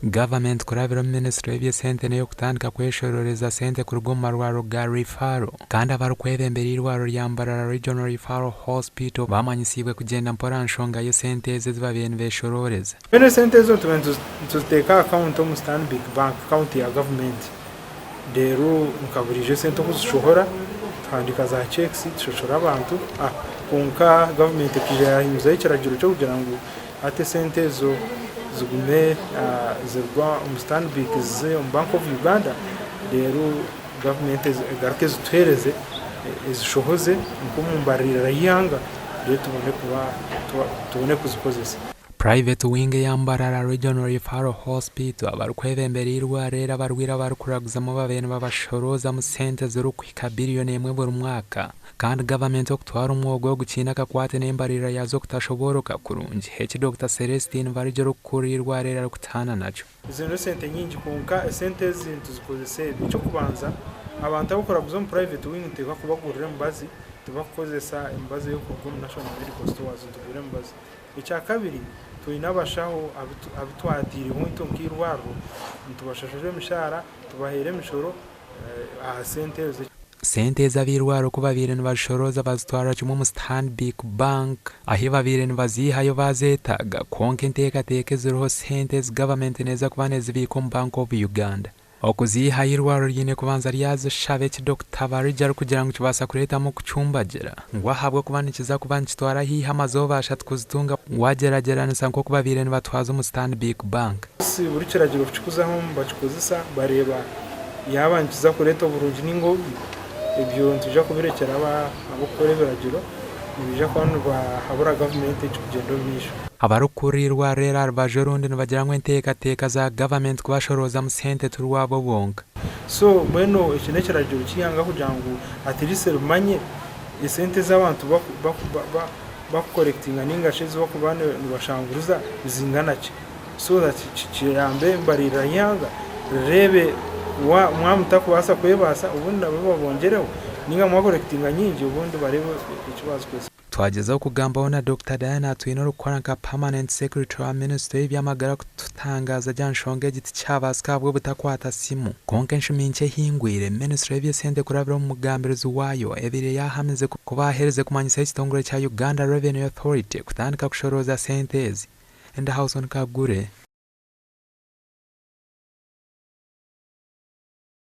Government kurabira Ministry y'Ebyesente neyo kutandika kweshororeza sente ku rugoma rwaro ga referral kandi abarukwebembera irwaro lya Mbarara Regional Referral Hospital bamanyisibwe kugenda mpora nshonga yo sente ziba bintu beshororeza. Bene sente zo tuziteka account mu Stanbic Bank account ya government. Dero mukaburije sente kuzishohora twandika za checks tshora abantu kunka government kije yahimuza ikiragiro cyo kugira ngo ate sente zo zigume zirwa mu Stanbic ze mu Bank of Uganda. Dero government garke zitwereze izishohoze mu Mbarira yanga rero tubone kuzikozesa. Private wing ya Mbarara Regional Referral Hospital abarukwebembera irwarera barwira barukuraguza mu babene babashoroza mu sente zirukwika billioni imwe buri mwaka kandi government okutwara umwogo wo gukina kakwate n'imbarira yazo kutashoboroka kurungi heki Dr. Celestine varije rukuri irwarera rukutana naco. Izo sente nyingi kunka sente zintu zikozese cyo kubanza abantu abakuraguza mu private wing teka kubagurira mbazi tubakozesa imbazi yo kuguma National Medical Stores tugure mbazi. Icya kabiri tuyinabashaho abitwadiri muito nkirwaro ntubashashije mishara tubahere mishoro sente z'abirwaro kuba birene bashoroza bazitwara cyo mu Stanbic Bank aho babirene bazihayo bazetaga konke ntekateke ziriho sente government neza kubaneza biko mu Bank of Uganda okuziha irwaro yine kubanza ryazo shabe ki Dr. Barija kugira ngo kibasa kureta mu kucumbagera ngwahabwe kubanikiza kubanitwara hiha amazobasha tukuzitunga wageragera nsanko kuba birene batwaza mu Stanbic Bank si buri kiragiro kukuzaho bacukozisa bareba yabankiza kureta burungi ningo ibyo ntujya kubirekera abakore biragiro nibija kwanu habura government cy'ugendo bisho abarukurirwa rera bajerundi nibagirangwe ntekateka za government kubashoroza mu sente turwabo bonka so mweno ikine kiragiro kiyanga kugira ngo atirise rumanye isente z'abantu bakorectinga ningashize bakubane nibashanguruza bizingana ki so that kirambe Mbarira yanga rebe mwamutakwasa kwebasa ubundi babongereho ninga mwakorectinga nyingi ubundi barebe ikibazo kwese. Twagezeho kugambaho na Dr. Diana Twino rukora nka Permanent Secretary wa Ministry y'Ibyamagara kutangaza janshonge giti cyabasabwe butakwata simu konke nshiminke hingwire Ministry y'Ebyesente kurabira mu mugambirizo wayo ebire yahameze kubahereze kumanyisa ikitongore cya Uganda Revenue Authority kutandika kushoroza sentezi and house on Kabgure.